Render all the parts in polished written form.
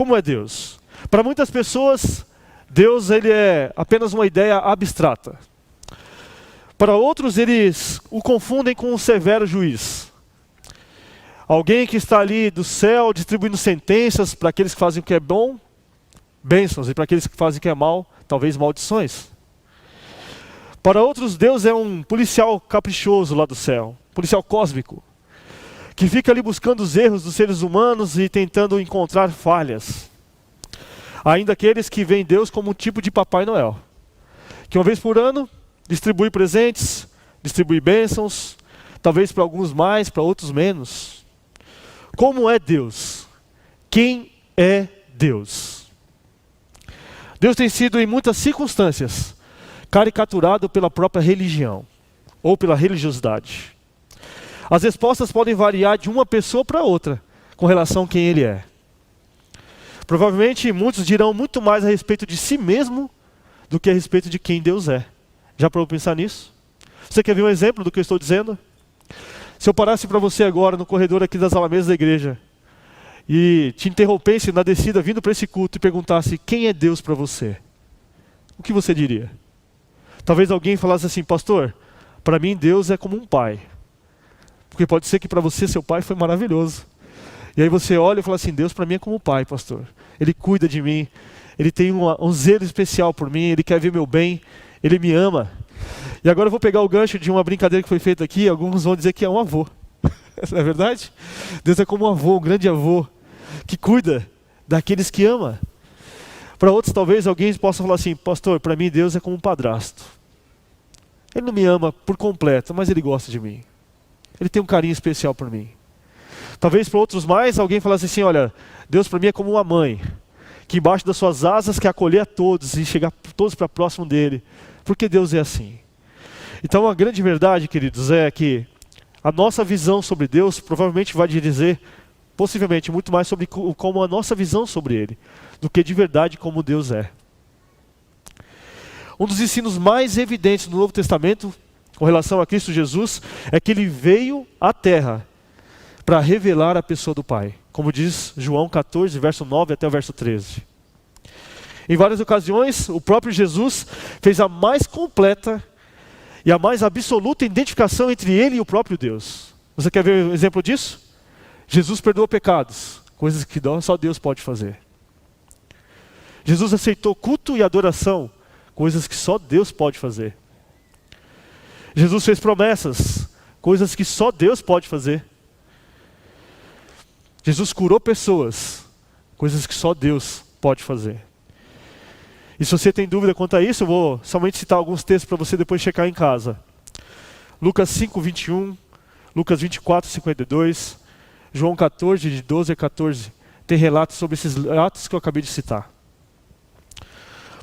Como é Deus? Para muitas pessoas, Deus ele é apenas uma ideia abstrata. Para outros, eles o confundem com um severo juiz. Alguém que está ali do céu distribuindo sentenças para aqueles que fazem o que é bom, bênçãos, e para aqueles que fazem o que é mal, talvez maldições. Para outros, Deus é um policial caprichoso lá do céu, policial cósmico, que fica ali buscando os erros dos seres humanos e tentando encontrar falhas. Ainda aqueles que veem Deus como um tipo de Papai Noel, que uma vez por ano distribui presentes, distribui bênçãos, talvez para alguns mais, para outros menos. Como é Deus? Quem é Deus? Deus tem sido em muitas circunstâncias caricaturado pela própria religião ou pela religiosidade. As respostas podem variar de uma pessoa para outra com relação a quem ele é. Provavelmente muitos dirão muito mais a respeito de si mesmo do que a respeito de quem Deus é. Já parou para pensar nisso? Você quer ver um exemplo do que eu estou dizendo? Se eu parasse para você agora no corredor aqui das Alamedas da igreja e te interrompesse na descida vindo para esse culto e perguntasse quem é Deus para você, o que você diria? Talvez alguém falasse assim: pastor, para mim Deus é como um pai. Porque pode ser que para você seu pai foi maravilhoso. E aí você olha e fala assim: Deus para mim é como um pai, pastor. Ele cuida de mim, Ele tem um zelo especial por mim, Ele quer ver meu bem, Ele me ama. E agora eu vou pegar o gancho de uma brincadeira que foi feita aqui. Alguns vão dizer que é um avô. Não é verdade? Deus é como um avô, um grande avô, que cuida daqueles que ama. Para outros talvez alguém possa falar assim: pastor, para mim Deus é como um padrasto. Ele não me ama por completo, mas Ele gosta de mim. Ele tem um carinho especial por mim. Talvez para outros mais, alguém falasse assim: olha, Deus para mim é como uma mãe, que embaixo das suas asas quer acolher a todos e chegar todos para próximo dele. Porque Deus é assim. Então a grande verdade, queridos, é que a nossa visão sobre Deus provavelmente vai dizer, possivelmente, muito mais sobre como a nossa visão sobre Ele, do que de verdade como Deus é. Um dos ensinos mais evidentes no Novo Testamento com relação a Cristo Jesus é que Ele veio à Terra para revelar a pessoa do Pai, como diz João 14, verso 9 até o verso 13. Em várias ocasiões, o próprio Jesus fez a mais completa e a mais absoluta identificação entre Ele e o próprio Deus. Você quer ver um exemplo disso? Jesus perdoou pecados, coisas que só Deus pode fazer. Jesus aceitou culto e adoração, coisas que só Deus pode fazer. Jesus fez promessas, coisas que só Deus pode fazer. Jesus curou pessoas, coisas que só Deus pode fazer. E se você tem dúvida quanto a isso, eu vou somente citar alguns textos para você depois checar em casa. Lucas 5, 21, Lucas 24, 52, João 14, de 12 a 14, tem relatos sobre esses atos que eu acabei de citar.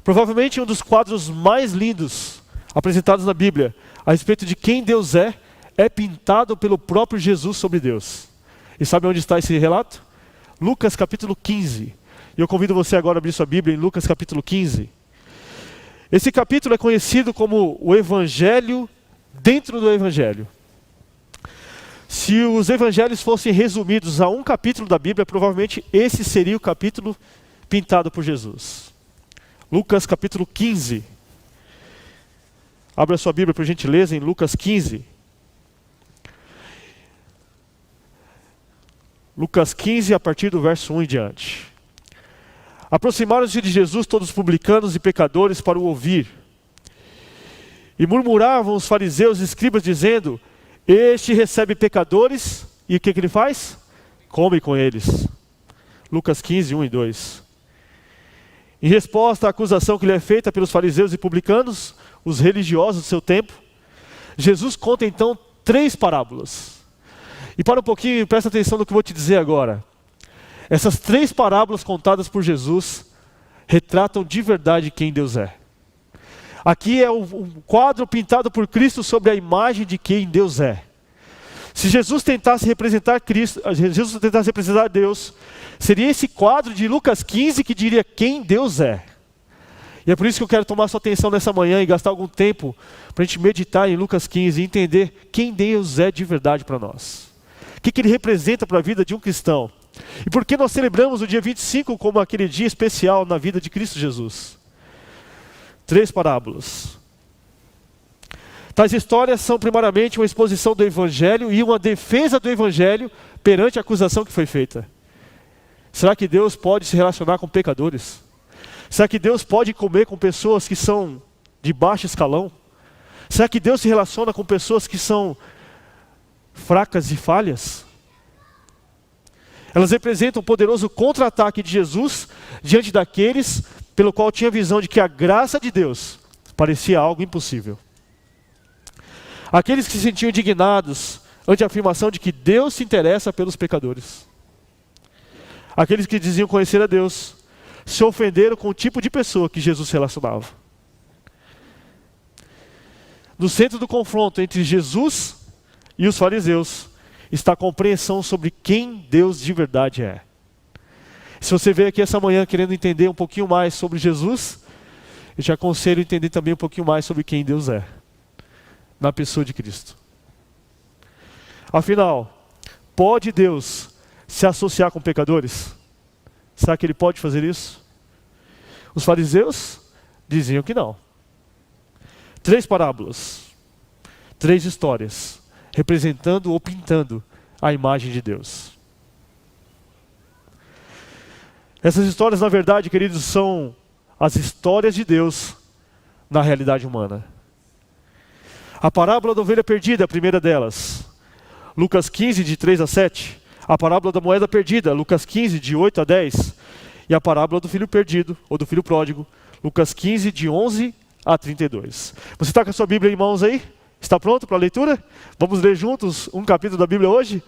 Provavelmente um dos quadros mais lindos apresentados na Bíblia a respeito de quem Deus é pintado pelo próprio Jesus sobre Deus. E sabe onde está esse relato? Lucas capítulo 15. E eu convido você agora a abrir sua Bíblia em Lucas capítulo 15. Esse capítulo é conhecido como o Evangelho dentro do Evangelho. Se os Evangelhos fossem resumidos a um capítulo da Bíblia, provavelmente esse seria o capítulo pintado por Jesus. Lucas capítulo 15. Abra sua Bíblia por gentileza em Lucas 15. Lucas 15, a partir do verso 1 em diante. Aproximaram-se de Jesus todos os publicanos e pecadores para o ouvir. E murmuravam os fariseus e escribas dizendo: este recebe pecadores, e o que ele faz? Come com eles. Lucas 15, 1 e 2. Em resposta à acusação que lhe é feita pelos fariseus e publicanos, os religiosos do seu tempo, Jesus conta então 3 parábolas. E para um pouquinho, presta atenção no que eu vou te dizer agora. Essas 3 parábolas contadas por Jesus retratam de verdade quem Deus é. Aqui é um quadro pintado por Cristo sobre a imagem de quem Deus é. Se Jesus tentasse representar Cristo, Jesus tentasse representar Deus, seria esse quadro de Lucas 15 que diria quem Deus é. E é por isso que eu quero tomar sua atenção nessa manhã e gastar algum tempo para a gente meditar em Lucas 15 e entender quem Deus é de verdade para nós. O que Ele representa para a vida de um cristão. E por que nós celebramos o dia 25 como aquele dia especial na vida de Cristo Jesus? 3 parábolas. Tais histórias são primariamente uma exposição do Evangelho e uma defesa do Evangelho perante a acusação que foi feita. Será que Deus pode se relacionar com pecadores? Será que Deus pode comer com pessoas que são de baixo escalão? Será que Deus se relaciona com pessoas que são fracas e falhas? Elas representam um poderoso contra-ataque de Jesus diante daqueles pelo qual tinha a visão de que a graça de Deus parecia algo impossível. Aqueles que se sentiam indignados ante a afirmação de que Deus se interessa pelos pecadores. Aqueles que diziam conhecer a Deus se ofenderam com o tipo de pessoa que Jesus se relacionava. No centro do confronto entre Jesus e os fariseus está a compreensão sobre quem Deus de verdade é. Se você veio aqui essa manhã querendo entender um pouquinho mais sobre Jesus, eu te aconselho a entender também um pouquinho mais sobre quem Deus é, na pessoa de Cristo. Afinal, pode Deus se associar com pecadores? Será que Ele pode fazer isso? Os fariseus diziam que não. 3 parábolas, 3 histórias, representando ou pintando a imagem de Deus. Essas histórias, na verdade, queridos, são as histórias de Deus na realidade humana. A parábola da ovelha perdida é a primeira delas. Lucas 15, de 3 a 7. A parábola da moeda perdida, Lucas 15, de 8 a 10. E a parábola do filho perdido, ou do filho pródigo, Lucas 15, de 11 a 32. Você está com a sua Bíblia em mãos aí? Está pronto para a leitura? Vamos ler juntos um capítulo da Bíblia hoje?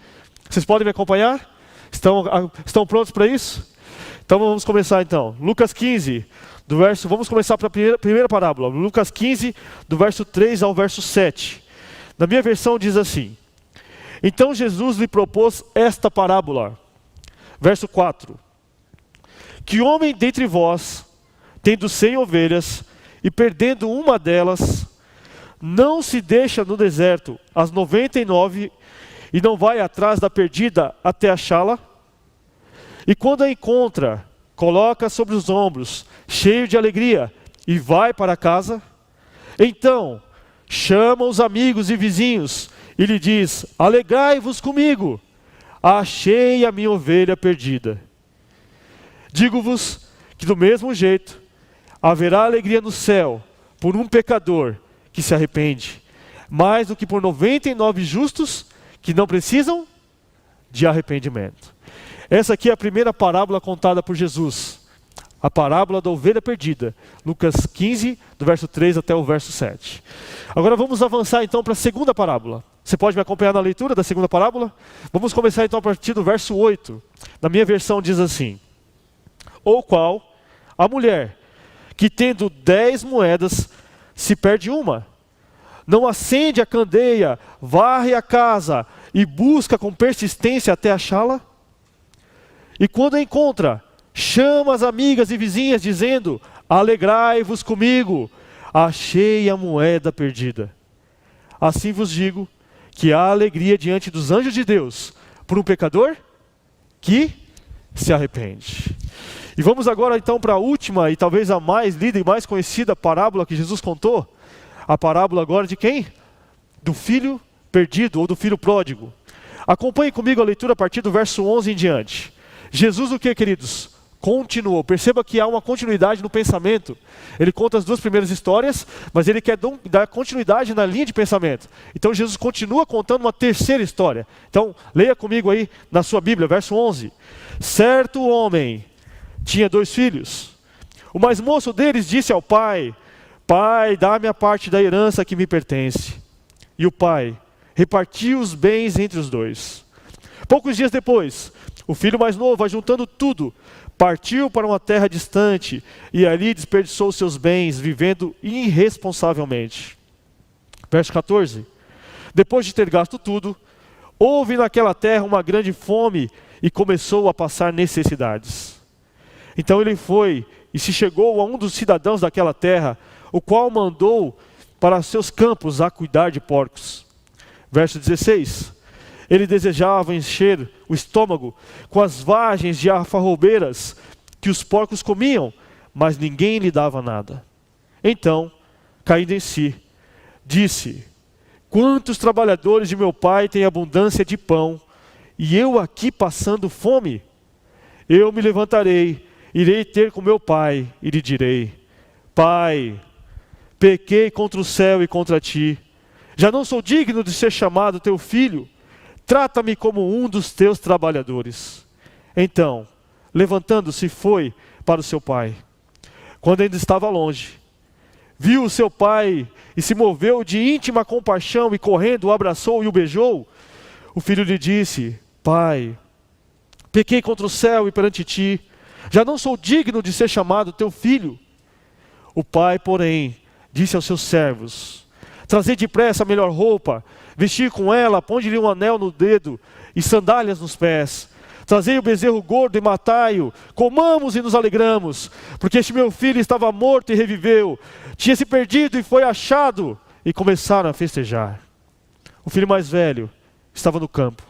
Vocês podem me acompanhar? Estão prontos para isso? Então vamos começar então. Lucas 15, vamos começar para a primeira parábola. Lucas 15, do verso 3 ao verso 7. Na minha versão diz assim: Então Jesus lhe propôs esta parábola. Verso 4. Que homem dentre vós, tendo 100 ovelhas, e perdendo uma delas, não se deixa no deserto as 99 e não vai atrás da perdida até achá-la? E quando a encontra, coloca sobre os ombros, cheio de alegria, e vai para casa? Então, chama os amigos e vizinhos e lhe diz: Alegrai-vos comigo, achei a minha ovelha perdida. Digo-vos que do mesmo jeito haverá alegria no céu por um pecador que se arrepende, mais do que por 99 justos que não precisam de arrependimento. Essa aqui é a primeira parábola contada por Jesus, a parábola da ovelha perdida, Lucas 15, do verso 3 até o verso 7. Agora vamos avançar então para a segunda parábola. Você pode me acompanhar na leitura da segunda parábola? Vamos começar então a partir do verso 8. Na minha versão diz assim: Ou qual a mulher que tendo 10 moedas se perde uma, não acende a candeia, varre a casa e busca com persistência até achá-la? E quando a encontra, chama as amigas e vizinhas dizendo: Alegrai-vos comigo, achei a moeda perdida. Assim vos digo que há alegria diante dos anjos de Deus por um pecador que se arrepende. E vamos agora então para a última e talvez a mais lida e mais conhecida parábola que Jesus contou. A parábola agora de quem? Do filho perdido ou do filho pródigo. Acompanhe comigo a leitura a partir do verso 11 em diante. Jesus o que, queridos? Continuou. Perceba que há uma continuidade no pensamento. Ele conta as 2 primeiras histórias, mas ele quer dar continuidade na linha de pensamento. Então Jesus continua contando uma terceira história. Então leia comigo aí na sua Bíblia, verso 11. Certo homem tinha 2 filhos. O mais moço deles disse ao pai: Pai, dá-me a parte da herança que me pertence. E o pai repartiu os bens entre os 2. Poucos dias depois, o filho mais novo, ajuntando tudo, partiu para uma terra distante e ali desperdiçou seus bens, vivendo irresponsavelmente. Verso 14. Depois de ter gasto tudo, houve naquela terra uma grande fome e começou a passar necessidades. Então ele foi e se chegou a um dos cidadãos daquela terra, o qual mandou para seus campos a cuidar de porcos. Verso 16. Ele desejava encher o estômago com as vagens de alfarrobeiras que os porcos comiam, mas ninguém lhe dava nada. Então, caindo em si, disse: quantos trabalhadores de meu pai têm abundância de pão, e eu aqui passando fome? Eu me levantarei, irei ter com meu pai, e lhe direi: Pai, pequei contra o céu e contra ti. Já não sou digno de ser chamado teu filho. Trata-me como um dos teus trabalhadores. Então, levantando-se, foi para o seu pai. Quando ainda estava longe, viu o seu pai e se moveu de íntima compaixão e correndo o abraçou e o beijou. O filho lhe disse: Pai, pequei contra o céu e perante ti. Já não sou digno de ser chamado teu filho. O pai, porém, disse aos seus servos: trazei depressa a melhor roupa, vestir com ela, ponde-lhe um anel no dedo e sandálias nos pés. Trazei o bezerro gordo e matai-o, comamos e nos alegramos, porque este meu filho estava morto e reviveu, tinha se perdido e foi achado. E começaram a festejar. O filho mais velho estava no campo.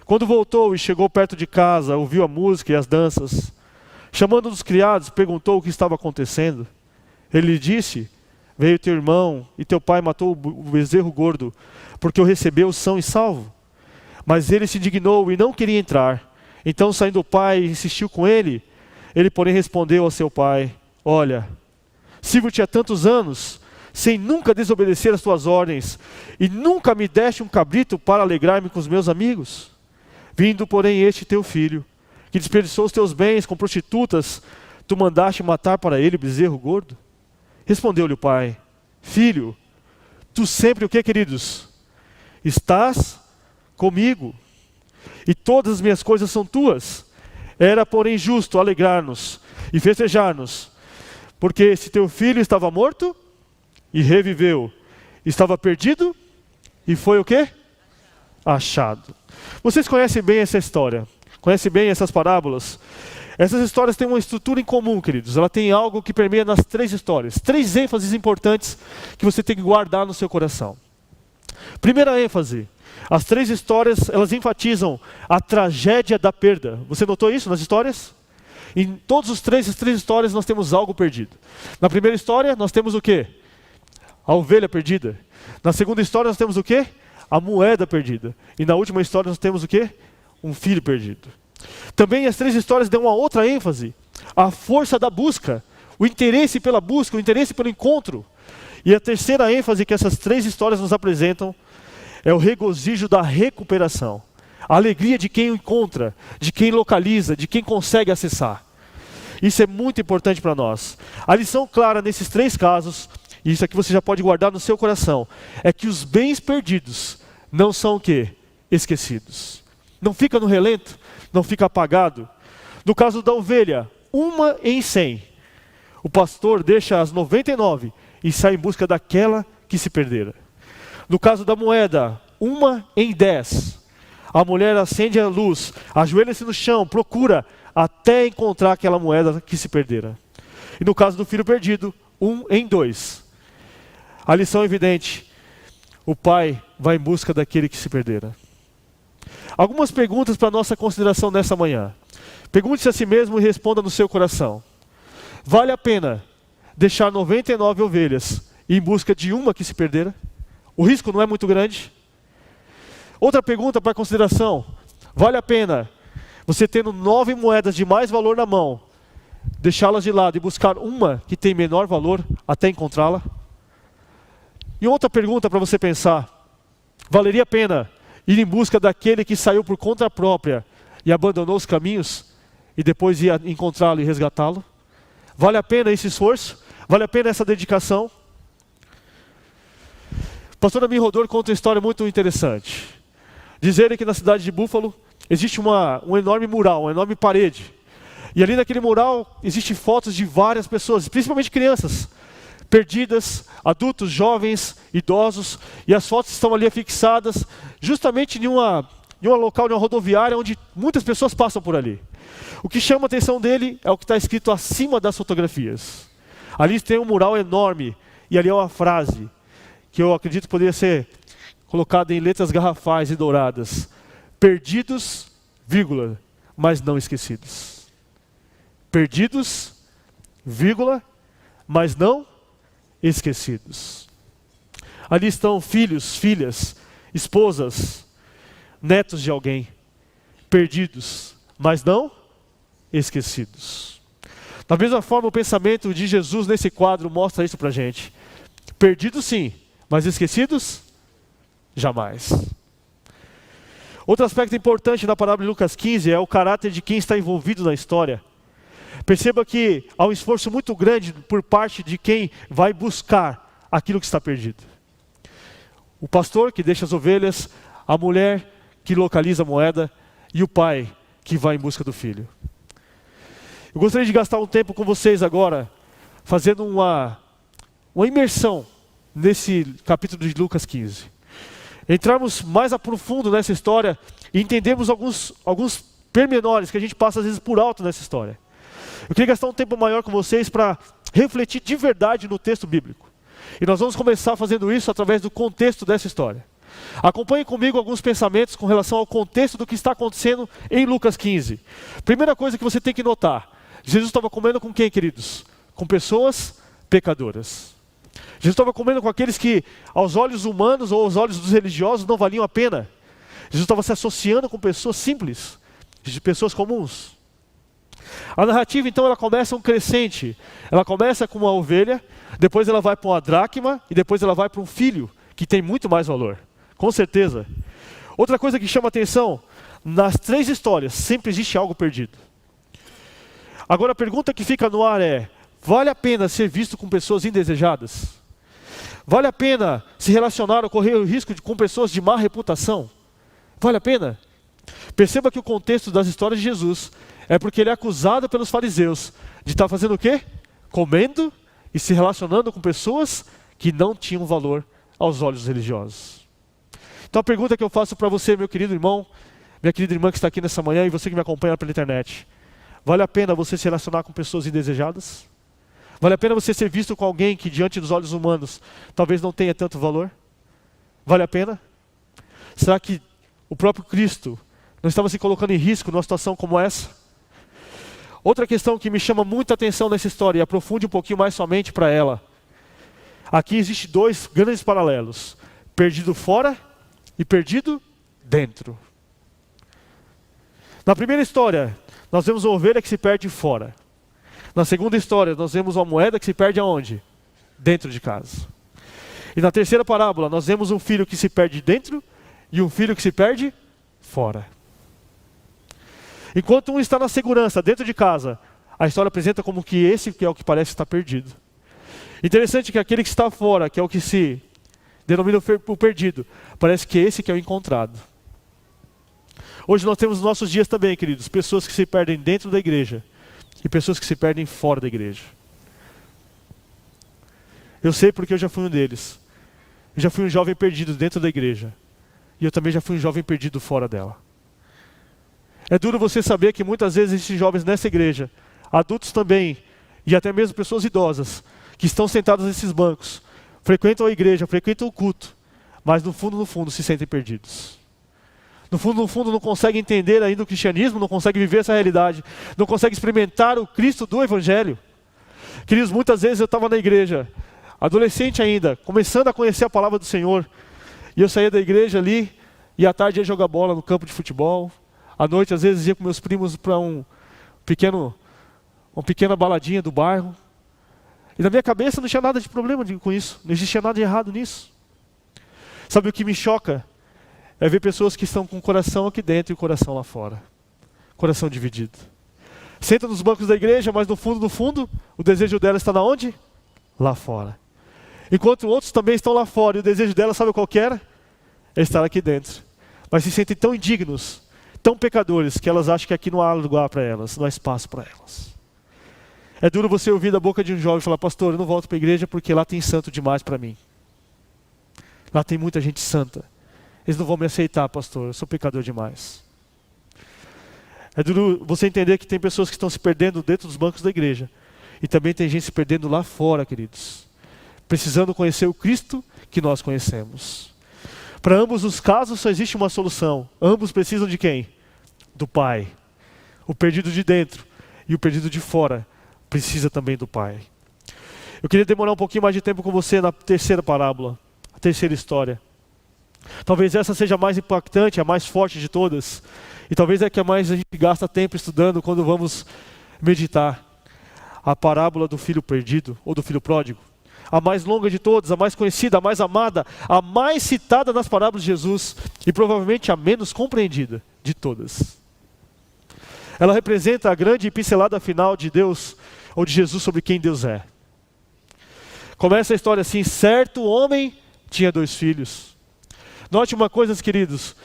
Quando voltou e chegou perto de casa, ouviu a música e as danças. Chamando um dos criados, perguntou o que estava acontecendo. Ele lhe disse: veio teu irmão e teu pai matou o bezerro gordo, porque o recebeu são e salvo. Mas ele se indignou e não queria entrar. Então, saindo o pai, insistiu com ele. Ele, porém, respondeu ao seu pai: olha, sirvo-te há tantos anos, sem nunca desobedecer as tuas ordens, e nunca me deste um cabrito para alegrar-me com os meus amigos. Vindo, porém, este teu filho, que desperdiçou os teus bens com prostitutas, tu mandaste matar para ele o bezerro gordo? Respondeu-lhe o pai: filho, tu sempre o que, queridos? Estás comigo, e todas as minhas coisas são tuas. Era, porém, justo alegrar-nos e festejar-nos, porque esse teu filho estava morto e reviveu, estava perdido e foi o quê? Achado. Vocês conhecem bem essa história, conhecem bem essas parábolas. Essas histórias têm uma estrutura em comum, queridos. Ela tem algo que permeia nas três histórias. Três ênfases importantes que você tem que guardar no seu coração. Primeira ênfase: as três histórias, elas enfatizam a tragédia da perda. Você notou isso nas histórias? Em todos as três histórias nós temos algo perdido. Na primeira história nós temos o quê? A ovelha perdida. Na segunda história nós temos o quê? A moeda perdida. E na última história nós temos o quê? Um filho perdido. Também as três histórias dão uma outra ênfase: a força da busca, o interesse pela busca, o interesse pelo encontro. E a terceira ênfase que essas três histórias nos apresentam é o regozijo da recuperação, a alegria de quem o encontra, de quem localiza, de quem consegue acessar. Isso é muito importante para nós. A lição clara nesses três casos, e isso aqui você já pode guardar no seu coração, é que os bens perdidos não são o quê? Esquecidos. Não fica no relento, não fica apagado. No caso da ovelha, 1 em 100. O pastor deixa as 99 e sai em busca daquela que se perdera. No caso da moeda, 1 em 10. A mulher acende a luz, ajoelha-se no chão, procura até encontrar aquela moeda que se perdera. E no caso do filho perdido, 1 em 2. A lição é evidente: o pai vai em busca daquele que se perdera. Algumas perguntas para nossa consideração nessa manhã. Pergunte-se a si mesmo e responda no seu coração: vale a pena deixar 99 ovelhas e ir em busca de uma que se perdera? O risco não é muito grande? Outra pergunta para consideração: vale a pena você, tendo 9 moedas de mais valor na mão, deixá-las de lado e buscar uma que tem menor valor até encontrá-la? E outra pergunta para você pensar: valeria a pena ir em busca daquele que saiu por conta própria e abandonou os caminhos e depois ia encontrá-lo e resgatá-lo? Vale a pena esse esforço? Vale a pena essa dedicação? O pastor Amir Rodor conta uma história muito interessante. Diz ele que na cidade de Buffalo existe um enorme mural, uma enorme parede. E ali naquele mural existem fotos de várias pessoas, principalmente crianças, perdidas, adultos, jovens, idosos. E as fotos estão ali fixadas justamente em um local, em uma rodoviária, onde muitas pessoas passam por ali. O que chama a atenção dele é o que está escrito acima das fotografias. Ali tem um mural enorme, e ali é uma frase que eu acredito que poderia ser colocada em letras garrafais e douradas: perdidos, vírgula, mas não esquecidos. Perdidos, vírgula, mas não esquecidos. Ali estão filhos, filhas, esposas, netos de alguém, perdidos, mas não esquecidos. Da mesma forma, o pensamento de Jesus nesse quadro mostra isso pra gente. Perdidos sim, mas esquecidos? Jamais. Outro aspecto importante na parábola de Lucas 15 é o caráter de quem está envolvido na história. Perceba que há um esforço muito grande por parte de quem vai buscar aquilo que está perdido. O pastor que deixa as ovelhas, a mulher que localiza a moeda e o pai que vai em busca do filho. Eu gostaria de gastar um tempo com vocês agora, fazendo uma imersão nesse capítulo de Lucas 15. Entrarmos mais a profundo nessa história e entendemos alguns pormenores que a gente passa às vezes por alto nessa história. Eu queria gastar um tempo maior com vocês para refletir de verdade no texto bíblico. E nós vamos começar fazendo isso através do contexto dessa história. Acompanhe comigo alguns pensamentos com relação ao contexto do que está acontecendo em Lucas 15. Primeira coisa que você tem que notar: Jesus estava comendo com quem, queridos? Com pessoas pecadoras. Jesus estava comendo com aqueles que, aos olhos humanos ou aos olhos dos religiosos, não valiam a pena. Jesus estava se associando com pessoas simples, de pessoas comuns. A narrativa, então, ela começa um crescente. Ela começa com uma ovelha, depois ela vai para uma dracma e depois ela vai para um filho, que tem muito mais valor. Com certeza. Outra coisa que chama atenção, nas três histórias, sempre existe algo perdido. Agora a pergunta que fica no ar é: vale a pena ser visto com pessoas indesejadas? Vale a pena se relacionar ou correr o risco com pessoas de má reputação? Vale a pena? Perceba que o contexto das histórias de Jesus é porque ele é acusado pelos fariseus de estar fazendo o quê? Comendo e se relacionando com pessoas que não tinham valor aos olhos religiosos. Então a pergunta que eu faço para você, meu querido irmão, minha querida irmã que está aqui nessa manhã e você que me acompanha pela internet: vale a pena você se relacionar com pessoas indesejadas? Vale a pena você ser visto com alguém que diante dos olhos humanos talvez não tenha tanto valor? Vale a pena? Será que o próprio Cristo não estava se colocando em risco numa situação como essa? Outra questão que me chama muita atenção nessa história, e aprofunde um pouquinho mais somente para ela. Aqui existem dois grandes paralelos: perdido fora e perdido dentro. Na primeira história, nós vemos uma ovelha que se perde fora. Na segunda história, nós vemos uma moeda que se perde aonde? Dentro de casa. E na terceira parábola, nós vemos um filho que se perde dentro e um filho que se perde fora. Enquanto um está na segurança, dentro de casa, a história apresenta como que esse que é o que parece estar perdido. Interessante que aquele que está fora, que é o que se denomina o perdido, parece que esse que é o encontrado. Hoje nós temos nos nossos dias também, queridos, pessoas que se perdem dentro da igreja e pessoas que se perdem fora da igreja. Eu sei porque eu já fui um deles. Eu já fui um jovem perdido dentro da igreja. E eu também já fui um jovem perdido fora dela. É duro você saber que muitas vezes existem jovens nessa igreja, adultos também, e até mesmo pessoas idosas, que estão sentados nesses bancos, frequentam a igreja, frequentam o culto, mas no fundo se sentem perdidos. No fundo não conseguem entender ainda o cristianismo, não conseguem viver essa realidade, não conseguem experimentar o Cristo do Evangelho. Queridos, muitas vezes eu estava na igreja, adolescente ainda, começando a conhecer a palavra do Senhor, e eu saía da igreja ali, e à tarde ia jogar bola no campo de futebol, à noite às vezes ia com meus primos para uma pequena baladinha do bairro, e na minha cabeça não tinha nada de problema com isso, não existia nada de errado nisso. Sabe o que me choca? É ver pessoas que estão com o coração aqui dentro e o coração lá fora. Coração dividido. Senta nos bancos da igreja, mas no fundo, o desejo dela está na onde? Lá fora. Enquanto outros também estão lá fora, e o desejo dela, sabe qual que era? É estar aqui dentro. Mas se sentem tão indignos, tão pecadores, que elas acham que aqui não há lugar para elas, não há espaço para elas. É duro você ouvir da boca de um jovem falar: pastor, eu não volto para a igreja porque lá tem santo demais para mim. Lá tem muita gente santa. Eles não vão me aceitar, pastor, eu sou pecador demais. É duro você entender que tem pessoas que estão se perdendo dentro dos bancos da igreja. E também tem gente se perdendo lá fora, queridos. Precisando conhecer o Cristo que nós conhecemos. Para ambos os casos só existe uma solução. Ambos precisam de quem? Do Pai. O perdido de dentro e o perdido de fora precisa também do Pai. Eu queria demorar um pouquinho mais de tempo com você na terceira parábola, a terceira história. Talvez essa seja a mais impactante, a mais forte de todas. E talvez é que a mais a gente gasta tempo estudando quando vamos meditar. A parábola do filho perdido ou do filho pródigo. A mais longa de todas, a mais conhecida, a mais amada, a mais citada nas parábolas de Jesus e provavelmente a menos compreendida de todas. Ela representa a grande pincelada final de Deus ou de Jesus sobre quem Deus é. Começa a história assim: certo homem tinha 2 filhos. Note uma coisa, queridos,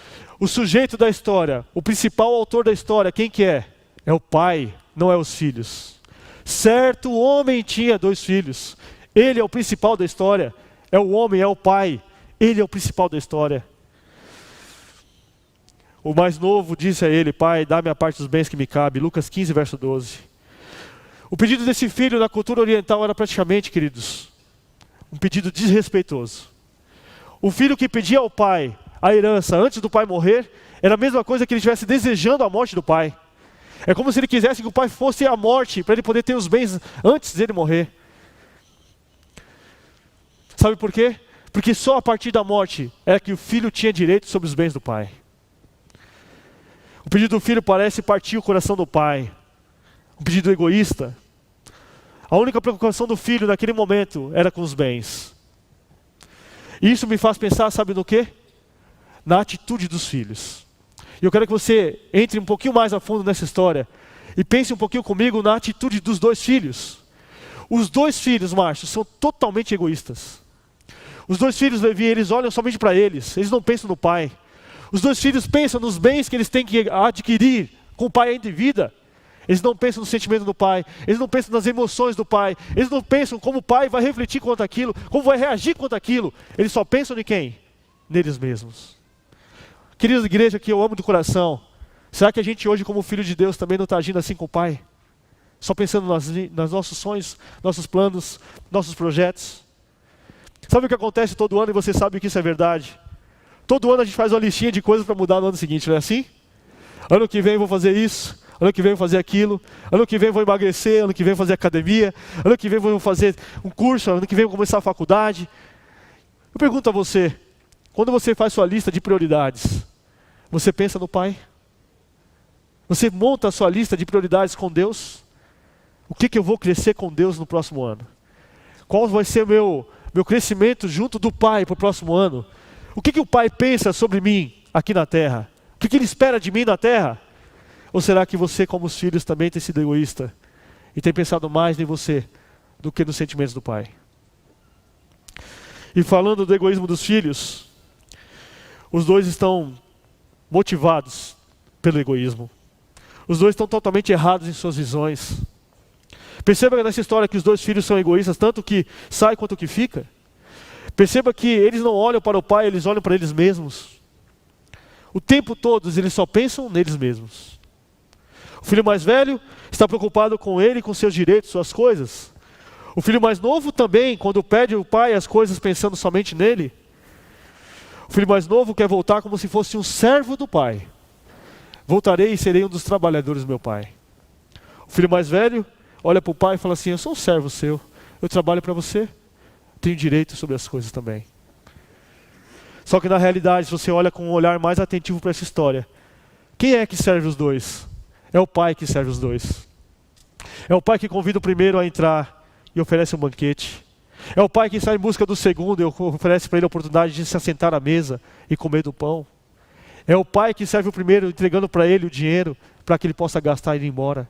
o sujeito da história, o principal autor da história, quem que é? É o pai, não é os filhos. Certo homem tinha 2 filhos. Ele é o principal da história. É o homem, é o pai. Ele é o principal da história. O mais novo disse a ele: pai, dá-me a parte dos bens que me cabe. Lucas 15, verso 12. O pedido desse filho na cultura oriental era praticamente, queridos, um pedido desrespeitoso. O filho que pedia ao pai a herança antes do pai morrer, era a mesma coisa que ele estivesse desejando a morte do pai. É como se ele quisesse que o pai fosse a morte, para ele poder ter os bens antes dele morrer. Sabe por quê? Porque só a partir da morte é que o filho tinha direito sobre os bens do pai. O pedido do filho parece partir o coração do pai. Um pedido egoísta. A única preocupação do filho naquele momento era com os bens. E isso me faz pensar, sabe no quê? Na atitude dos filhos. E eu quero que você entre um pouquinho mais a fundo nessa história e pense um pouquinho comigo na atitude dos 2 filhos. Os 2 filhos machos são totalmente egoístas. Os 2 filhos Levi, eles olham somente para eles não pensam no pai. Os 2 filhos pensam nos bens que eles têm que adquirir com o pai ainda em vida. Eles não pensam no sentimento do pai, eles não pensam nas emoções do pai, eles não pensam como o pai vai refletir quanto aquilo, como vai reagir quanto aquilo. Eles só pensam em quem? Neles mesmos. Querida igreja que eu amo do coração, será que a gente hoje como filho de Deus também não está agindo assim com o pai? Só pensando nos nossos sonhos, nossos planos, nossos projetos? Sabe o que acontece todo ano e você sabe que isso é verdade? Todo ano a gente faz uma listinha de coisas para mudar no ano seguinte, não é assim? Ano que vem eu vou fazer isso, ano que vem eu vou fazer aquilo, ano que vem eu vou emagrecer, ano que vem eu vou fazer academia, ano que vem eu vou fazer um curso, ano que vem eu vou começar a faculdade. Eu pergunto a você, quando você faz sua lista de prioridades, você pensa no Pai? Você monta a sua lista de prioridades com Deus? O que eu vou crescer com Deus no próximo ano? Qual vai ser meu crescimento junto do Pai para o próximo ano? O que o Pai pensa sobre mim aqui na terra? O que Ele espera de mim na terra? Ou será que você, como os filhos, também tem sido egoísta e tem pensado mais em você do que nos sentimentos do Pai? E falando do egoísmo dos filhos, os 2 estão motivados pelo egoísmo. Os 2 estão totalmente errados em suas visões. Perceba nessa história que os 2 filhos são egoístas, tanto que sai quanto que fica. Perceba que eles não olham para o pai, eles olham para eles mesmos. O tempo todo eles só pensam neles mesmos. O filho mais velho está preocupado com ele, com seus direitos, suas coisas. O filho mais novo também, quando pede ao pai as coisas pensando somente nele. O filho mais novo quer voltar como se fosse um servo do pai. Voltarei e serei um dos trabalhadores do meu pai. O filho mais velho olha para o pai e fala assim: eu sou um servo seu, eu trabalho para você, tenho direito sobre as coisas também. Só que na realidade, se você olha com um olhar mais atentivo para essa história, quem é que serve os 2? É o pai que serve os 2. É o pai que convida o primeiro a entrar e oferece um banquete. É o pai que sai em busca do segundo e oferece para ele a oportunidade de se assentar à mesa e comer do pão. É o pai que serve o primeiro entregando para ele o dinheiro para que ele possa gastar e ir embora.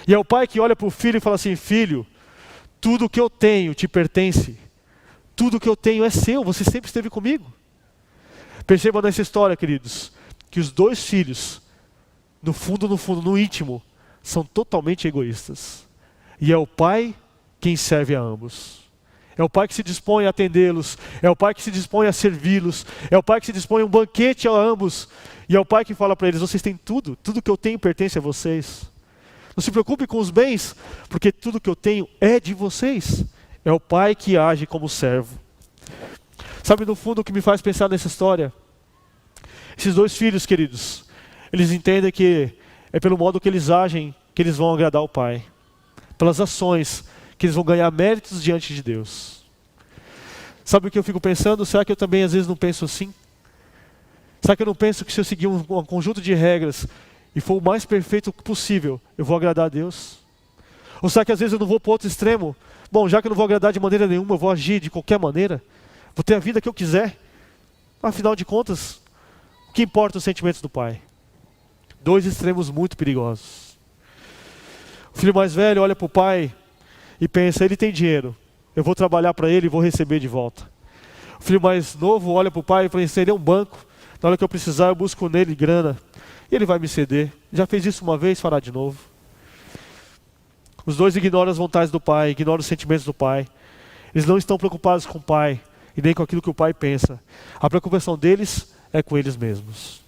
E é o pai que olha para o filho e fala assim: filho, tudo que eu tenho te pertence. Tudo que eu tenho é seu, você sempre esteve comigo. Perceba nessa história, queridos, que os 2 filhos, no fundo, no íntimo, são totalmente egoístas. E é o pai quem serve a ambos. É o pai que se dispõe a atendê-los, é o pai que se dispõe a servi-los, é o pai que se dispõe a um banquete a ambos. E é o pai que fala para eles: vocês têm tudo, tudo que eu tenho pertence a vocês. Não se preocupe com os bens, porque tudo que eu tenho é de vocês. É o pai que age como servo. Sabe, no fundo, o que me faz pensar nessa história? Esses dois filhos, queridos, eles entendem que é pelo modo que eles agem que eles vão agradar o Pai. Pelas ações que eles vão ganhar méritos diante de Deus. Sabe o que eu fico pensando? Será que eu também às vezes não penso assim? Será que eu não penso que se eu seguir um conjunto de regras e for o mais perfeito possível, eu vou agradar a Deus? Ou será que às vezes eu não vou para o outro extremo? Bom, já que eu não vou agradar de maneira nenhuma, eu vou agir de qualquer maneira. Vou ter a vida que eu quiser. Afinal de contas, o que importa os sentimentos do pai? Dois extremos muito perigosos. O filho mais velho olha para o pai e pensa, ele tem dinheiro. Eu vou trabalhar para ele e vou receber de volta. O filho mais novo olha para o pai e pensa, ele é um banco. Na hora que eu precisar, eu busco nele grana. E ele vai me ceder. Já fez isso uma vez, fará de novo. Os dois ignoram as vontades do pai, ignoram os sentimentos do pai. Eles não estão preocupados com o pai e nem com aquilo que o pai pensa. A preocupação deles é com eles mesmos.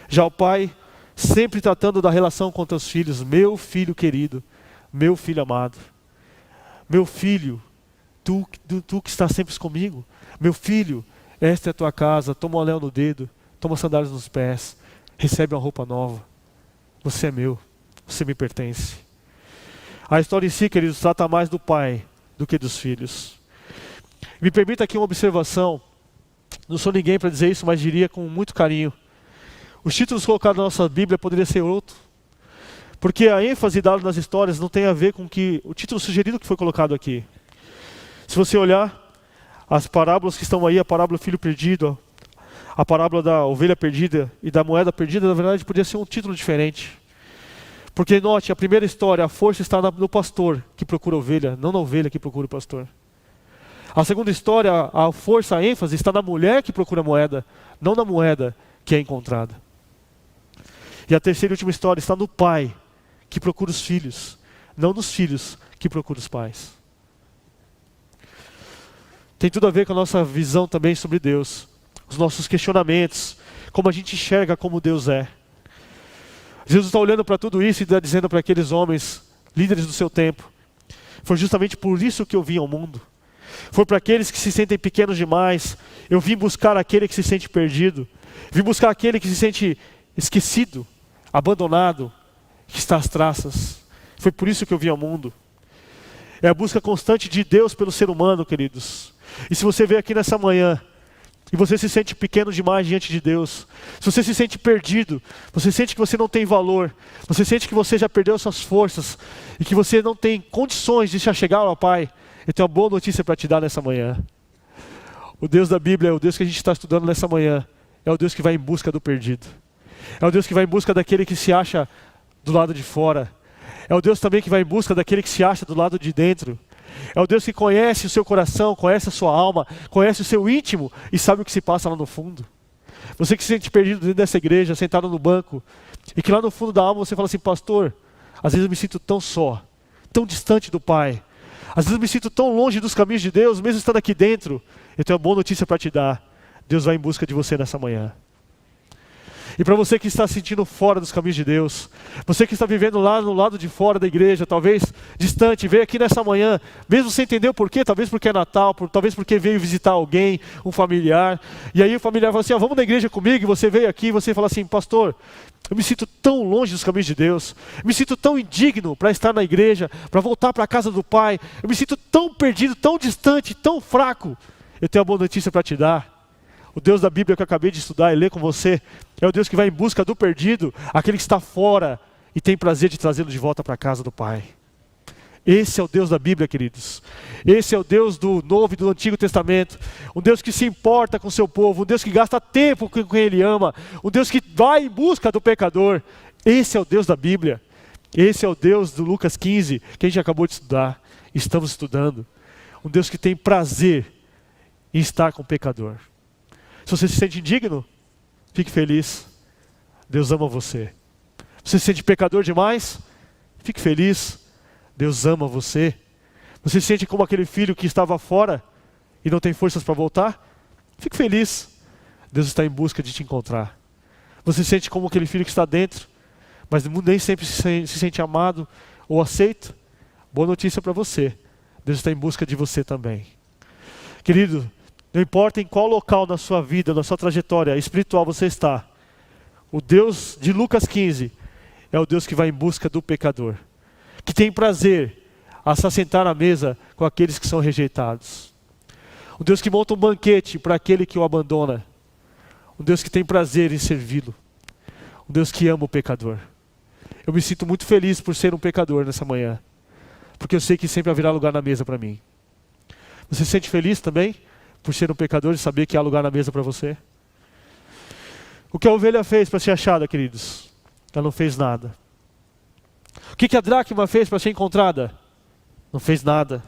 Já o pai, sempre tratando da relação com os filhos. Meu filho querido, meu filho amado. Meu filho, tu que estás sempre comigo. Meu filho, esta é a tua casa, toma um anel no dedo, toma sandálias nos pés, recebe uma roupa nova. Você é meu, você me pertence. A história em si, queridos, trata mais do pai do que dos filhos. Me permita aqui uma observação. Não sou ninguém para dizer isso, mas diria com muito carinho. Os títulos colocados na nossa Bíblia poderiam ser outro. Porque a ênfase dada nas histórias não tem a ver com o título sugerido que foi colocado aqui. Se você olhar as parábolas que estão aí, a parábola do filho perdido, a parábola da ovelha perdida e da moeda perdida, na verdade podia ser um título diferente. Porque note, a primeira história, a força está no pastor que procura a ovelha, não na ovelha que procura o pastor. A segunda história, a força, a ênfase está na mulher que procura a moeda, não na moeda que é encontrada. E a terceira e última história está no pai que procura os filhos, não nos filhos que procura os pais. Tem tudo a ver com a nossa visão também sobre Deus, os nossos questionamentos, como a gente enxerga como Deus é. Jesus está olhando para tudo isso e está dizendo para aqueles homens, líderes do seu tempo, foi justamente por isso que eu vim ao mundo. Foi para aqueles que se sentem pequenos demais. Eu vim buscar aquele que se sente perdido. Vim buscar aquele que se sente esquecido, abandonado, que está às traças. Foi por isso que eu vim ao mundo. É a busca constante de Deus pelo ser humano, queridos. E se você veio aqui nessa manhã e você se sente pequeno demais diante de Deus, se você se sente perdido, você sente que você não tem valor, você sente que você já perdeu suas forças e que você não tem condições de se achegar ao Pai, eu tenho uma boa notícia para te dar nessa manhã. O Deus da Bíblia, o Deus que a gente está estudando nessa manhã, é o Deus que vai em busca do perdido. É o Deus que vai em busca daquele que se acha do lado de fora. É o Deus também que vai em busca daquele que se acha do lado de dentro. É o Deus que conhece o seu coração, conhece a sua alma, conhece o seu íntimo e sabe o que se passa lá no fundo. Você que se sente perdido dentro dessa igreja, sentado no banco, e que lá no fundo da alma você fala assim, pastor, às vezes eu me sinto tão só, tão distante do Pai. Às vezes eu me sinto tão longe dos caminhos de Deus, mesmo estando aqui dentro. Eu tenho uma boa notícia para te dar. Deus vai em busca de você nessa manhã. E para você que está se sentindo fora dos caminhos de Deus, você que está vivendo lá no lado de fora da igreja, talvez distante, veio aqui nessa manhã, mesmo sem entender o porquê, talvez porque é Natal, talvez porque veio visitar alguém, um familiar, e aí o familiar fala assim, vamos na igreja comigo, e você veio aqui, e você fala assim, pastor, eu me sinto tão longe dos caminhos de Deus, eu me sinto tão indigno para estar na igreja, para voltar para a casa do Pai, eu me sinto tão perdido, tão distante, tão fraco. Eu tenho uma boa notícia para te dar. O Deus da Bíblia que eu acabei de estudar e ler com você, é o Deus que vai em busca do perdido, aquele que está fora e tem prazer de trazê-lo de volta para a casa do Pai. Esse é o Deus da Bíblia, queridos. Esse é o Deus do Novo e do Antigo Testamento. Um Deus que se importa com o seu povo, um Deus que gasta tempo com quem Ele ama, um Deus que vai em busca do pecador. Esse é o Deus da Bíblia. Esse é o Deus do Lucas 15, que a gente acabou de estudar. Estamos estudando. Um Deus que tem prazer em estar com o pecador. Se você se sente indigno, fique feliz. Deus ama você. Você se sente pecador demais? Fique feliz. Deus ama você. Você se sente como aquele filho que estava fora e não tem forças para voltar? Fique feliz. Deus está em busca de te encontrar. Você se sente como aquele filho que está dentro, mas nem sempre se sente amado ou aceito? Boa notícia para você. Deus está em busca de você também. Querido, Não importa em qual local na sua vida, na sua trajetória espiritual você está, o Deus de Lucas 15 é o Deus que vai em busca do pecador, que tem prazer a se assentar à mesa com aqueles que são rejeitados. O Deus que monta um banquete para aquele que o abandona. Um Deus que tem prazer em servi-lo. Um Deus que ama o pecador. Eu me sinto muito feliz por ser um pecador nessa manhã, porque eu sei que sempre haverá lugar na mesa para mim. Você se sente feliz também por ser um pecador e saber que há lugar na mesa para você? O que a ovelha fez para ser achada, queridos? Ela não fez nada. O que a dracma fez para ser encontrada? Não fez nada.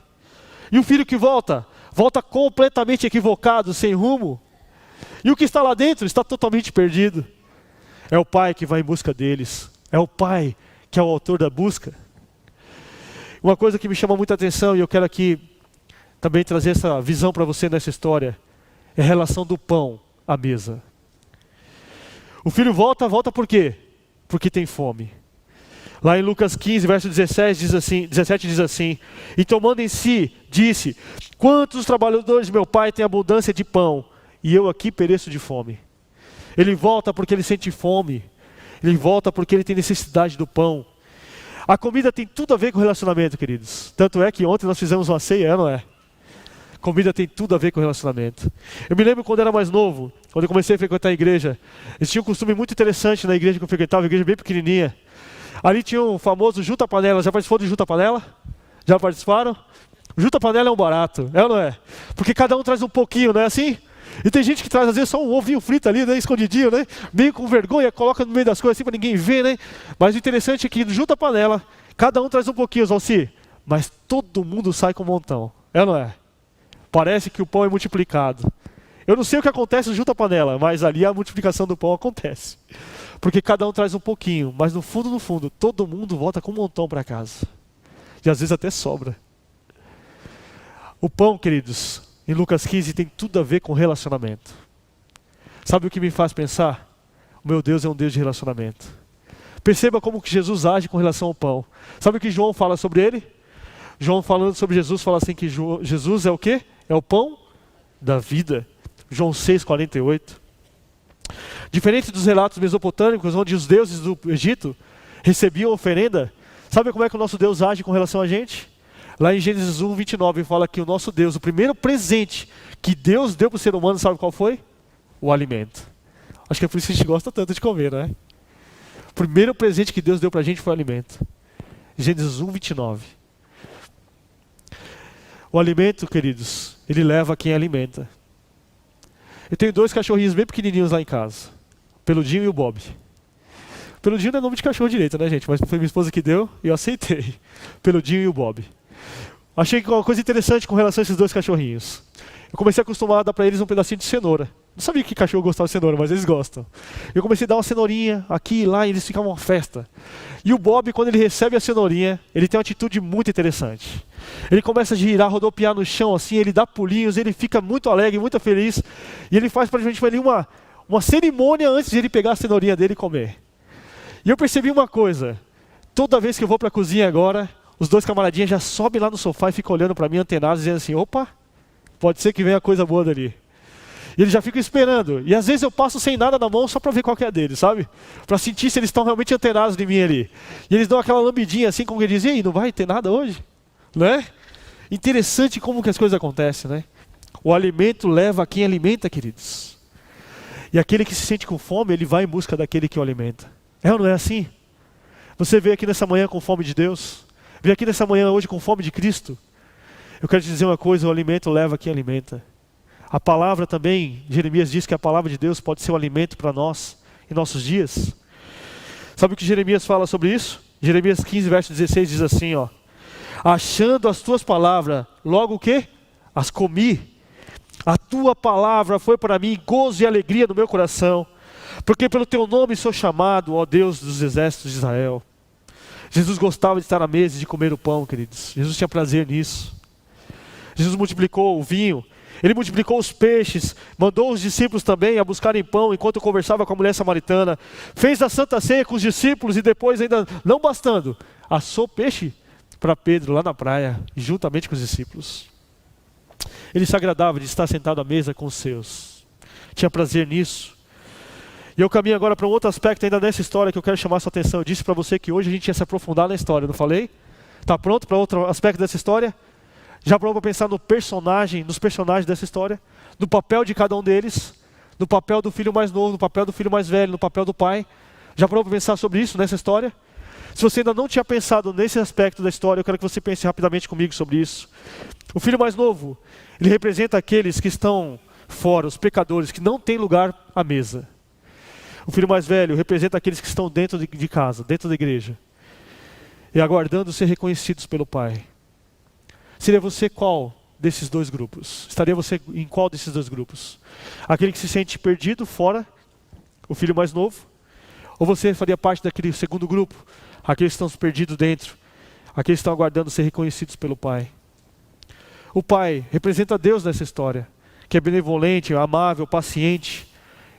E o filho que volta? Volta completamente equivocado, sem rumo. E o que está lá dentro está totalmente perdido. É o pai que vai em busca deles. É o pai que é o autor da busca. Uma coisa que me chama muita atenção, e eu quero aqui também trazer essa visão para você nessa história, é a relação do pão à mesa. O filho volta por quê? Porque tem fome. Lá em Lucas 15, verso 17 diz assim: e tomando em si, disse: quantos trabalhadores de meu pai têm abundância de pão, e eu aqui pereço de fome. Ele volta porque ele sente fome. Ele volta porque ele tem necessidade do pão. A comida tem tudo a ver com relacionamento, queridos. Tanto é que ontem nós fizemos uma ceia, não é? Comida tem tudo a ver com relacionamento. Eu me lembro quando era mais novo, quando eu comecei a frequentar a igreja, eles tinham um costume muito interessante na igreja que eu frequentava, uma igreja bem pequenininha. Ali tinha um famoso junta-panela. Já participou de junta-panela? Já participaram? Junta-panela é um barato, é ou não é? Porque cada um traz um pouquinho, não é assim? E tem gente que traz às vezes só um ovinho frito ali, né, escondidinho, né? Meio com vergonha, coloca no meio das coisas assim para ninguém ver, né? Mas o interessante é que junta-panela, cada um traz um pouquinho, Zalci, mas todo mundo sai com um montão, é ou não é? Parece que o pão é multiplicado. Eu não sei o que acontece no junta-panela, mas ali a multiplicação do pão acontece. Porque cada um traz um pouquinho, mas no fundo, todo mundo volta com um montão para casa. E às vezes até sobra. O pão, queridos, em Lucas 15 tem tudo a ver com relacionamento. Sabe o que me faz pensar? O meu Deus é um Deus de relacionamento. Perceba como que Jesus age com relação ao pão. Sabe o que João fala sobre ele? João falando sobre Jesus fala assim que Jesus é o quê? É o pão da vida. João 6,48. Diferente dos relatos mesopotâmicos, onde os deuses do Egito recebiam oferenda, sabe como é que o nosso Deus age com relação a gente? Lá em Gênesis 1, 29, fala que o nosso Deus, o primeiro presente que Deus deu para o ser humano, sabe qual foi? O alimento. Acho que é por isso que a gente gosta tanto de comer, não é? O primeiro presente que Deus deu para a gente foi o alimento. Gênesis 1, 29. O alimento, queridos, ele leva quem alimenta. Eu tenho 2 cachorrinhos bem pequenininhos lá em casa. Peludinho e o Bob. Peludinho não é nome de cachorro direito, né, gente? Mas foi minha esposa que deu e eu aceitei. Peludinho e o Bob. Achei que uma coisa interessante com relação a esses 2 cachorrinhos. Eu comecei a acostumar a dar para eles um pedacinho de cenoura. Não sabia que cachorro gostava de cenoura, mas eles gostam. Eu comecei a dar uma cenourinha aqui e lá e eles ficavam uma festa. E o Bob, quando ele recebe a cenourinha, ele tem uma atitude muito interessante. Ele começa a girar, rodopiar no chão assim, ele dá pulinhos, ele fica muito alegre, muito feliz. E ele faz praticamente ali uma cerimônia antes de ele pegar a cenourinha dele e comer. E eu percebi uma coisa. Toda vez que eu vou para a cozinha agora, os 2 camaradinhas já sobem lá no sofá e ficam olhando para mim antenados, dizendo assim: opa, pode ser que venha coisa boa dali. E eles já ficam esperando. E às vezes eu passo sem nada na mão só para ver qual que é deles, sabe? Para sentir se eles estão realmente antenados de mim ali. E eles dão aquela lambidinha assim, como que dizem: e aí, não vai ter nada hoje? Né? Interessante como que as coisas acontecem, né? O alimento leva a quem alimenta, queridos. E aquele que se sente com fome, ele vai em busca daquele que o alimenta. É ou não é assim? Você veio aqui nessa manhã com fome de Deus? Veio aqui nessa manhã hoje com fome de Cristo? Eu quero te dizer uma coisa: o alimento leva a quem alimenta. A palavra também, Jeremias diz que a palavra de Deus pode ser um alimento para nós em nossos dias. Sabe o que Jeremias fala sobre isso? Jeremias 15, verso 16 diz assim, ó: achando as tuas palavras, logo o quê? As comi. A tua palavra foi para mim gozo e alegria no meu coração, porque pelo teu nome sou chamado, ó Deus dos exércitos de Israel. Jesus gostava de estar à mesa e de comer o pão, queridos. Jesus tinha prazer nisso. Jesus multiplicou o vinho, ele multiplicou os peixes, mandou os discípulos também a buscarem pão enquanto conversava com a mulher samaritana, fez a Santa Ceia com os discípulos e depois, ainda não bastando, assou peixe para Pedro lá na praia, juntamente com os discípulos. Ele se agradava de estar sentado à mesa com os seus. Tinha prazer nisso. E eu caminho agora para um outro aspecto ainda nessa história que eu quero chamar a sua atenção. Eu disse para você que hoje a gente ia se aprofundar na história, não falei? Está pronto para outro aspecto dessa história? Já parou para pensar no personagem, nos personagens dessa história? No papel de cada um deles? No papel do filho mais novo, no papel do filho mais velho, no papel do pai? Já parou para pensar sobre isso nessa história? Se você ainda não tinha pensado nesse aspecto da história, eu quero que você pense rapidamente comigo sobre isso. O filho mais novo, ele representa aqueles que estão fora, os pecadores, que não têm lugar à mesa. O filho mais velho representa aqueles que estão dentro de casa, dentro da igreja, e aguardando ser reconhecidos pelo Pai. Seria você qual desses dois grupos? Estaria você em qual desses dois grupos? Aquele que se sente perdido fora, o filho mais novo? Ou você faria parte daquele segundo grupo, aqueles que estão perdidos dentro, aqueles que estão aguardando ser reconhecidos pelo Pai? O Pai representa Deus nessa história, que é benevolente, amável, paciente.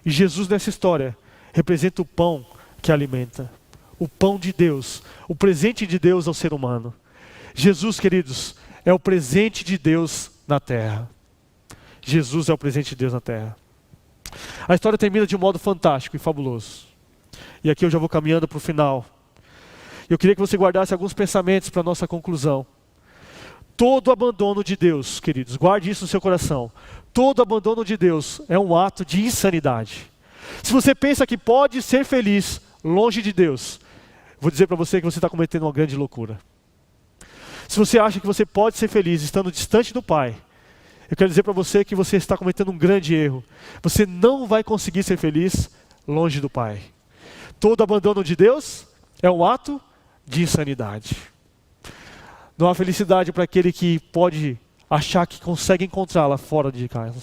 E Jesus nessa história representa o pão que alimenta. O pão de Deus, o presente de Deus ao ser humano. Jesus, queridos, é o presente de Deus na terra. Jesus é o presente de Deus na terra. A história termina de um modo fantástico e fabuloso. E aqui eu já vou caminhando para o final. Eu queria que você guardasse alguns pensamentos para a nossa conclusão. Todo abandono de Deus, queridos, guarde isso no seu coração. Todo abandono de Deus é um ato de insanidade. Se você pensa que pode ser feliz longe de Deus, vou dizer para você que você está cometendo uma grande loucura. Se você acha que você pode ser feliz estando distante do Pai, eu quero dizer para você que você está cometendo um grande erro. Você não vai conseguir ser feliz longe do Pai. Todo abandono de Deus é um ato de insanidade. Não há felicidade para aquele que pode achar que consegue encontrá-la fora de casa,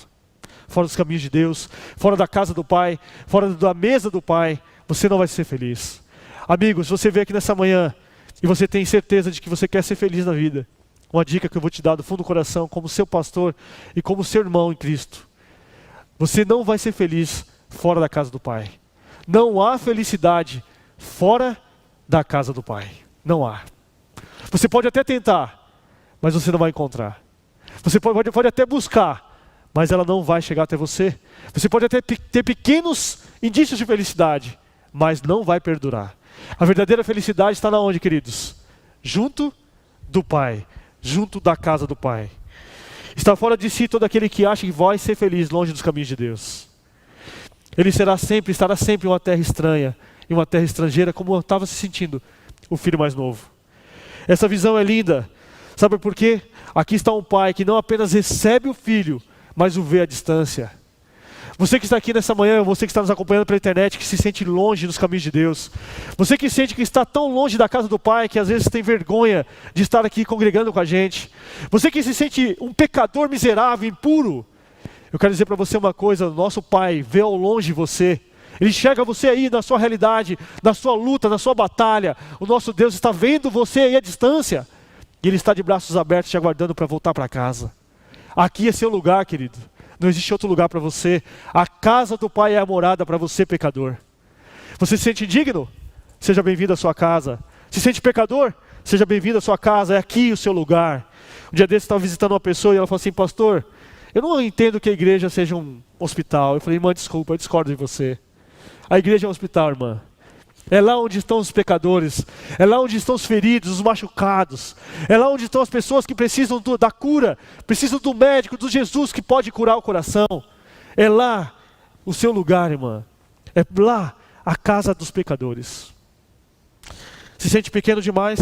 fora dos caminhos de Deus, fora da casa do Pai, fora da mesa do Pai. Você não vai ser feliz. Amigo, se você veio aqui nessa manhã e você tem certeza de que você quer ser feliz na vida, uma dica que eu vou te dar do fundo do coração, como seu pastor e como seu irmão em Cristo: você não vai ser feliz fora da casa do Pai. Não há felicidade fora da casa do Pai. Não há. Você pode até tentar, mas você não vai encontrar. Você pode até buscar, mas ela não vai chegar até você. Você pode até ter pequenos indícios de felicidade, mas não vai perdurar. A verdadeira felicidade está na onde, queridos? Junto do Pai, junto da casa do Pai. Está fora de si todo aquele que acha que vai ser feliz longe dos caminhos de Deus. Ele estará sempre em uma terra estranha, em uma terra estrangeira, como estava se sentindo o filho mais novo. Essa visão é linda. Sabe por quê? Aqui está um pai que não apenas recebe o filho, mas o vê à distância. Você que está aqui nessa manhã, você que está nos acompanhando pela internet, que se sente longe dos caminhos de Deus. Você que sente que está tão longe da casa do Pai, que às vezes tem vergonha de estar aqui congregando com a gente. Você que se sente um pecador miserável, impuro. Eu quero dizer para você uma coisa: o nosso Pai vê ao longe você. Ele enxerga você aí na sua realidade, na sua luta, na sua batalha. O nosso Deus está vendo você aí à distância. E Ele está de braços abertos te aguardando para voltar para casa. Aqui é seu lugar, querido. Não existe outro lugar para você. A casa do Pai é a morada para você, pecador. Você se sente indigno? Seja bem-vindo à sua casa. Se sente pecador? Seja bem-vindo à sua casa. É aqui o seu lugar. Um dia desse eu estava visitando uma pessoa e ela falou assim: pastor, eu não entendo que a igreja seja um hospital. Eu falei: irmã, desculpa, eu discordo de você. A igreja é um hospital, irmã. É lá onde estão os pecadores. É lá onde estão os feridos, os machucados. É lá onde estão as pessoas que precisam da cura. Precisam do médico, do Jesus que pode curar o coração. É lá o seu lugar, irmã. É lá a casa dos pecadores. Se sente pequeno demais?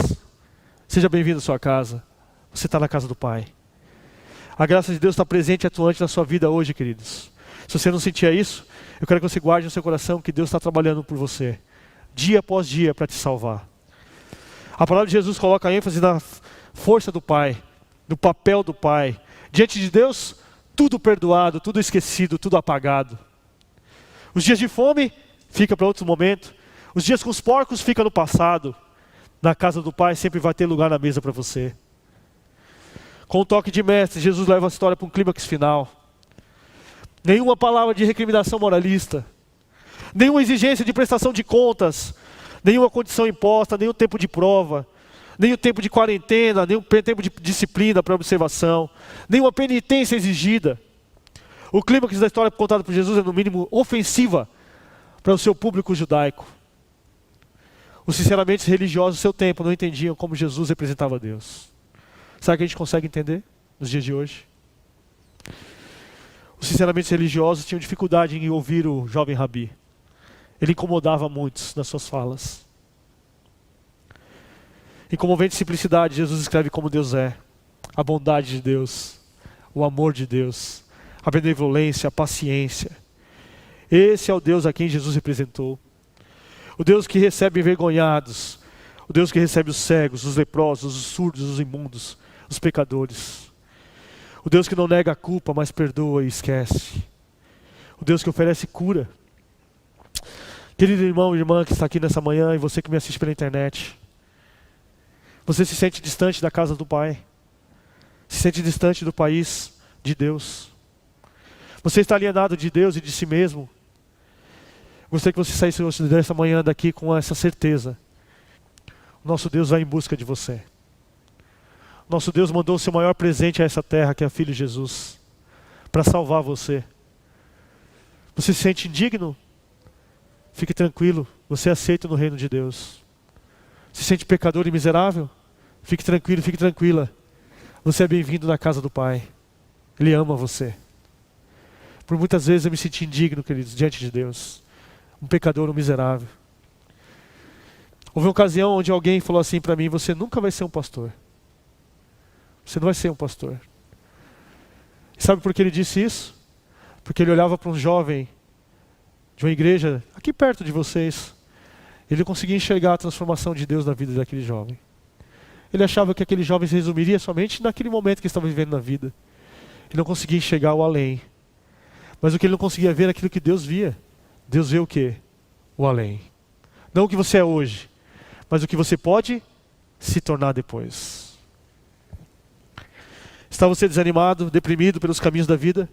Seja bem-vindo à sua casa. Você está na casa do Pai. A graça de Deus está presente e atuante na sua vida hoje, queridos. Se você não sentia isso, eu quero que você guarde no seu coração que Deus está trabalhando por você, dia após dia, para te salvar. A palavra de Jesus coloca ênfase na força do Pai, no papel do Pai. Diante de Deus, tudo perdoado, tudo esquecido, tudo apagado. Os dias de fome, fica para outro momento. Os dias com os porcos, fica no passado. Na casa do Pai sempre vai ter lugar na mesa para você. Com o toque de mestre, Jesus leva a história para um clímax final. Nenhuma palavra de recriminação moralista. Nenhuma exigência de prestação de contas. Nenhuma condição imposta, nenhum tempo de prova. nem o tempo de quarentena, nem o tempo de disciplina para observação, nem uma penitência exigida. O clímax da história contada por Jesus é no mínimo ofensiva para o seu público judaico. Os sinceramente religiosos do seu tempo não entendiam como Jesus representava Deus. Será que a gente consegue entender nos dias de hoje? Os sinceramente religiosos tinham dificuldade em ouvir o jovem rabi. Ele incomodava muitos nas suas falas. Em comovente simplicidade, Jesus escreve como Deus é. A bondade de Deus, o amor de Deus, a benevolência, a paciência. Esse é o Deus a quem Jesus representou. O Deus que recebe envergonhados. O Deus que recebe os cegos, os leprosos, os surdos, os imundos, os pecadores. O Deus que não nega a culpa, mas perdoa e esquece. O Deus que oferece cura. Querido irmão e irmã que está aqui nessa manhã e você que me assiste pela internet. Você se sente distante da casa do Pai. Se sente distante do país de Deus. Você está alienado de Deus e de si mesmo. Gostaria que você saísse dessa manhã daqui com essa certeza. Nosso Deus vai em busca de você. Nosso Deus mandou o seu maior presente a essa terra, que é o Filho Jesus, para salvar você. Você se sente indigno? Fique tranquilo, você é aceito no reino de Deus. Se sente pecador e miserável? Fique tranquilo, fique tranquila. Você é bem-vindo na casa do Pai. Ele ama você. Por muitas vezes eu me senti indigno, queridos, diante de Deus. Um pecador, um miserável. Houve uma ocasião onde alguém falou assim para mim: você nunca vai ser um pastor. Você não vai ser um pastor. E sabe por que ele disse isso? Porque ele olhava para um jovem de uma igreja aqui perto de vocês. Ele não conseguia enxergar a transformação de Deus na vida daquele jovem. Ele achava que aquele jovem se resumiria somente naquele momento que ele estava vivendo na vida. Ele não conseguia enxergar o além. Mas o que ele não conseguia ver era aquilo que Deus via. Deus vê o quê? O além. Não o que você é hoje, mas o que você pode se tornar depois. Está você desanimado, deprimido pelos caminhos da vida?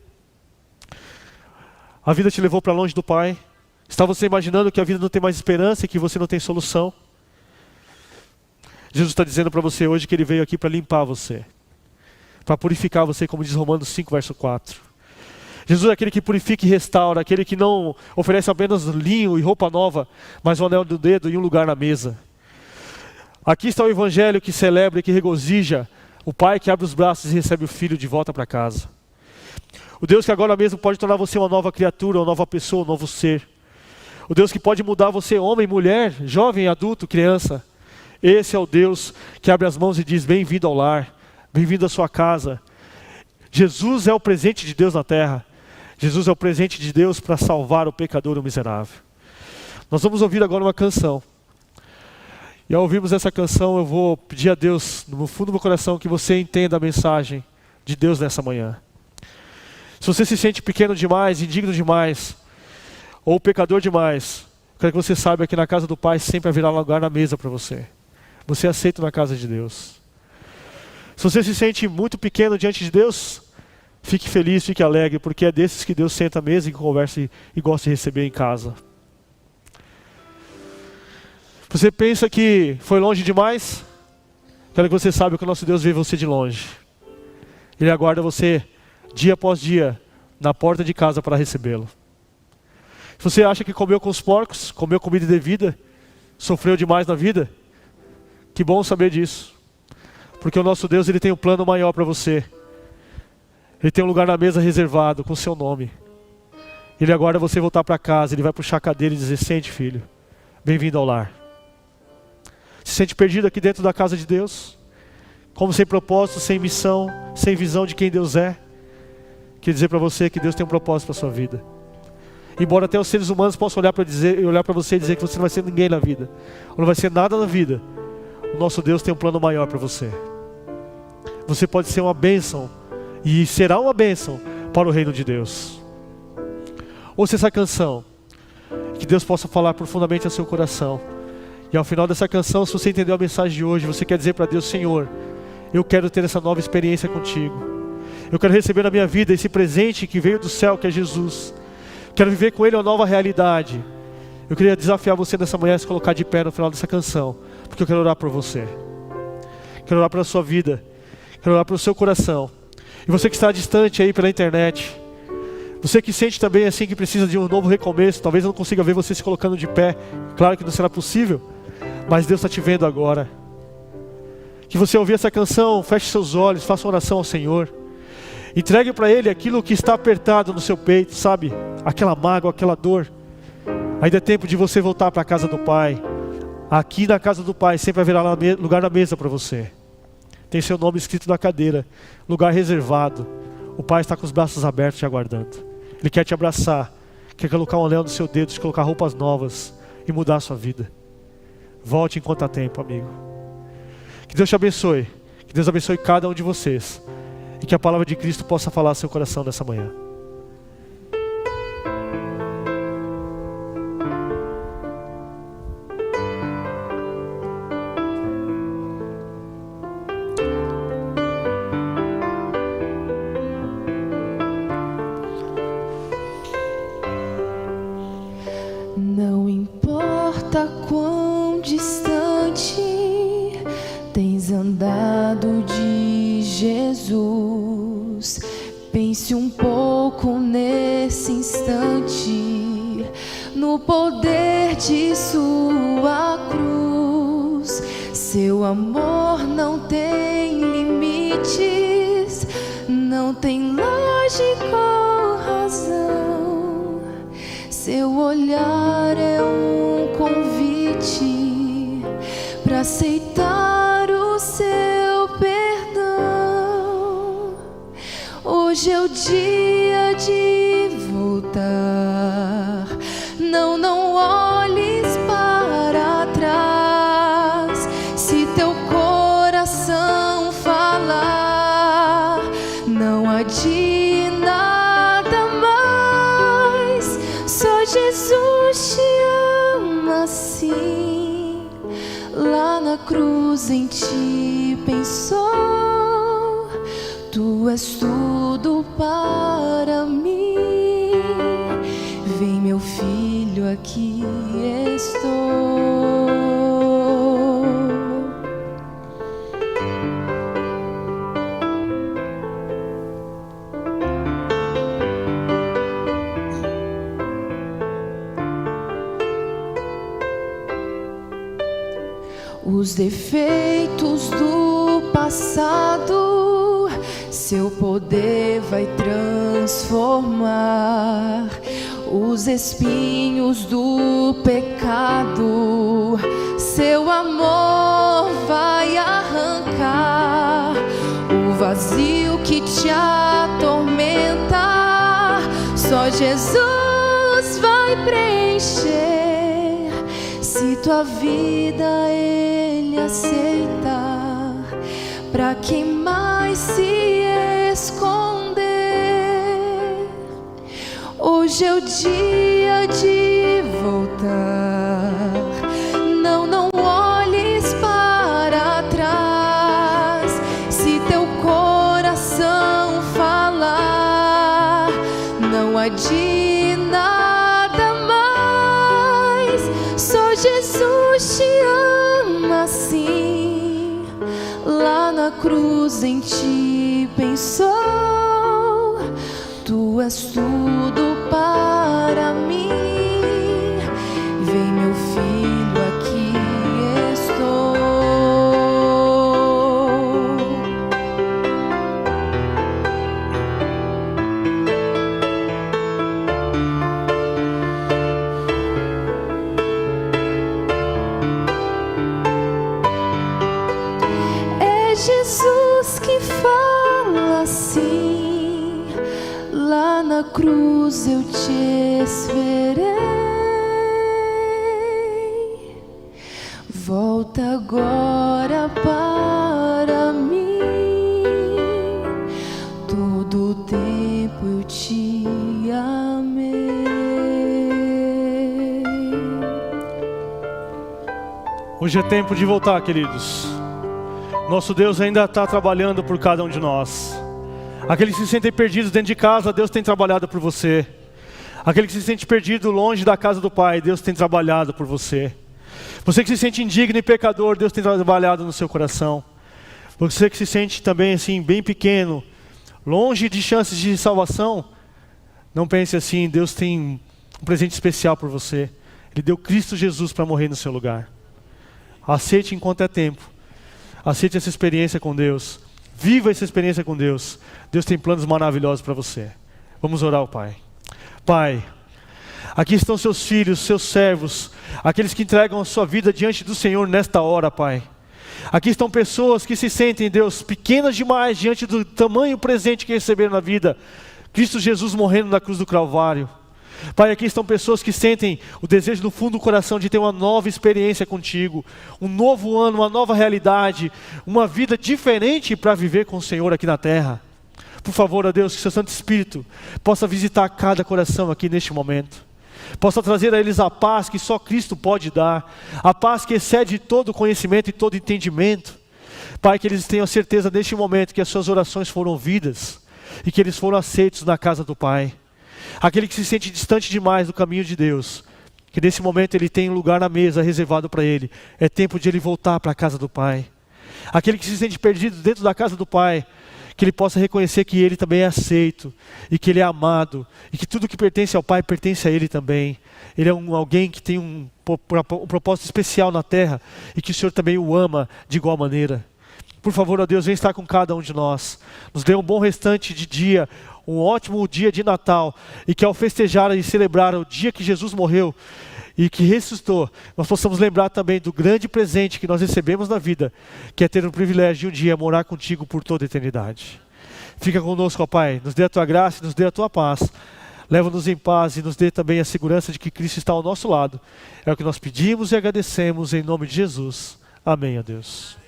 A vida te levou para longe do Pai? Está você imaginando que a vida não tem mais esperança e que você não tem solução? Jesus está dizendo para você hoje que Ele veio aqui para limpar você, para purificar você, como diz Romanos 5, verso 4. Jesus é aquele que purifica e restaura, aquele que não oferece apenas linho e roupa nova, mas o anel do dedo e um lugar na mesa. Aqui está o Evangelho que celebra e que regozija o Pai que abre os braços e recebe o Filho de volta para casa. O Deus que agora mesmo pode tornar você uma nova criatura, uma nova pessoa, um novo ser. O Deus que pode mudar você, homem, mulher, jovem, adulto, criança. Esse é o Deus que abre as mãos e diz: bem-vindo ao lar, bem-vindo à sua casa. Jesus é o presente de Deus na terra. Jesus é o presente de Deus para salvar o pecador, o miserável. Nós vamos ouvir agora uma canção. E ao ouvirmos essa canção, eu vou pedir a Deus, no fundo do meu coração, que você entenda a mensagem de Deus nessa manhã. Se você se sente pequeno demais, indigno demais, ou pecador demais, quero que você saiba que na casa do Pai sempre haverá lugar na mesa para você. Você é aceito na casa de Deus. Se você se sente muito pequeno diante de Deus, fique feliz, fique alegre, porque é desses que Deus senta à mesa e conversa e gosta de receber em casa. Você pensa que foi longe demais? Quero que você saiba que o nosso Deus vê você de longe. Ele aguarda você dia após dia na porta de casa para recebê-lo. Se você acha que comeu com os porcos, comeu comida indevida, sofreu demais na vida, que bom saber disso. Porque o nosso Deus, Ele tem um plano maior para você. Ele tem um lugar na mesa reservado com o seu nome. Ele aguarda você voltar para casa. Ele vai puxar a cadeira e dizer: sente, filho, bem-vindo ao lar. Se sente perdido aqui dentro da casa de Deus, como sem propósito, sem missão, sem visão de quem Deus é? Quero dizer para você que Deus tem um propósito para a sua vida. Embora até os seres humanos possam olhar para você e dizer que você não vai ser ninguém na vida, ou não vai ser nada na vida, o nosso Deus tem um plano maior para você. Você pode ser uma bênção, e será uma bênção para o reino de Deus. Ouça essa canção, que Deus possa falar profundamente ao seu coração. E ao final dessa canção, se você entendeu a mensagem de hoje, você quer dizer para Deus: Senhor, eu quero ter essa nova experiência contigo. Eu quero receber na minha vida esse presente que veio do céu, que é Jesus. Quero viver com Ele uma nova realidade. Eu queria desafiar você nessa manhã a se colocar de pé no final dessa canção, porque eu quero orar por você. Quero orar pela sua vida. Quero orar pelo seu coração. E você que está distante aí pela internet, você que sente também assim que precisa de um novo recomeço, talvez eu não consiga ver você se colocando de pé, claro que não será possível, mas Deus está te vendo agora. Que você ouvir essa canção, feche seus olhos, faça uma oração ao Senhor. Entregue para Ele aquilo que está apertado no seu peito, sabe? Aquela mágoa, aquela dor. Ainda é tempo de você voltar para a casa do Pai. Aqui na casa do Pai sempre haverá lugar na mesa para você. Tem seu nome escrito na cadeira, lugar reservado. O Pai está com os braços abertos te aguardando. Ele quer te abraçar, quer colocar um anel no seu dedo, te colocar roupas novas e mudar a sua vida. Volte enquanto há tempo, amigo. Que Deus te abençoe. Que Deus abençoe cada um de vocês. E que a palavra de Cristo possa falar ao seu coração nessa manhã. Não importa quão distante tens andado de Jesus, pense um pouco nesse instante, no poder de sua cruz. Seu amor não tem limites, não tem lógica ou razão. Seu olhar é um convite para aceitar o seu perdão. Hoje é o dia de voltar. Não olhes para trás. Se teu coração falar, não adie nada mais. Só Jesus te ama assim. Lá na cruz em ti pensou. Tu és tudo para mim. Vem, meu filho, aqui estou. Os defeitos do passado, seu poder vai transformar. Os espinhos do pecado, seu amor vai arrancar. O vazio que te atormenta, só Jesus vai preencher. Se tua vida Ele aceita, pra quem mais se esconder? Hoje é o dia de voltar. Não olhes para trás. Se teu coração falar, não adie nada mais. Só Jesus te ama assim. Lá na cruz em ti pensou. Tu és tudo para mim. Vem, meu filho, aqui estou. É Jesus que fala assim. Lá na cruz eu te esperei. Volta agora para mim. Todo o tempo eu te amei. Hoje é tempo de voltar, queridos. Nosso Deus ainda está trabalhando por cada um de nós. Aqueles que se sentem perdidos dentro de casa, Deus tem trabalhado por você. Aquele que se sente perdido longe da casa do Pai, Deus tem trabalhado por você. Você que se sente indigno e pecador, Deus tem trabalhado no seu coração. Você que se sente também assim, bem pequeno, longe de chances de salvação, não pense assim, Deus tem um presente especial por você. Ele deu Cristo Jesus para morrer no seu lugar. Aceite enquanto é tempo. Aceite essa experiência com Deus. Viva essa experiência com Deus. Deus tem planos maravilhosos para você. Vamos orar ao Pai. Pai, aqui estão seus filhos, seus servos, aqueles que entregam a sua vida diante do Senhor nesta hora, Pai. Aqui estão pessoas que se sentem, Deus, pequenas demais diante do tamanho presente que receberam na vida. Cristo Jesus morrendo na cruz do Calvário. Pai, aqui estão pessoas que sentem o desejo no fundo do coração de ter uma nova experiência contigo, um novo ano, uma nova realidade, uma vida diferente para viver com o Senhor aqui na terra. Por favor, ó Deus, que seu Santo Espírito possa visitar cada coração aqui neste momento, possa trazer a eles a paz que só Cristo pode dar, a paz que excede todo conhecimento e todo entendimento. Pai, que eles tenham certeza neste momento que as suas orações foram ouvidas e que eles foram aceitos na casa do Pai. Aquele que se sente distante demais do caminho de Deus, que nesse momento ele tem um lugar na mesa reservado para ele. É tempo de ele voltar para a casa do Pai. Aquele que se sente perdido dentro da casa do Pai, que ele possa reconhecer que ele também é aceito, e que ele é amado, e que tudo que pertence ao Pai pertence a ele também. Ele é alguém que tem um propósito especial na terra, e que o Senhor também o ama de igual maneira. Por favor, ó Deus, vem estar com cada um de nós. Nos dê um bom restante de dia, um ótimo dia de Natal, e que ao festejar e celebrar o dia que Jesus morreu e que ressuscitou, nós possamos lembrar também do grande presente que nós recebemos na vida, que é ter o privilégio de um dia morar contigo por toda a eternidade. Fica conosco, ó Pai, nos dê a tua graça e nos dê a tua paz. Leva-nos em paz e nos dê também a segurança de que Cristo está ao nosso lado. É o que nós pedimos e agradecemos em nome de Jesus. Amém, ó Deus.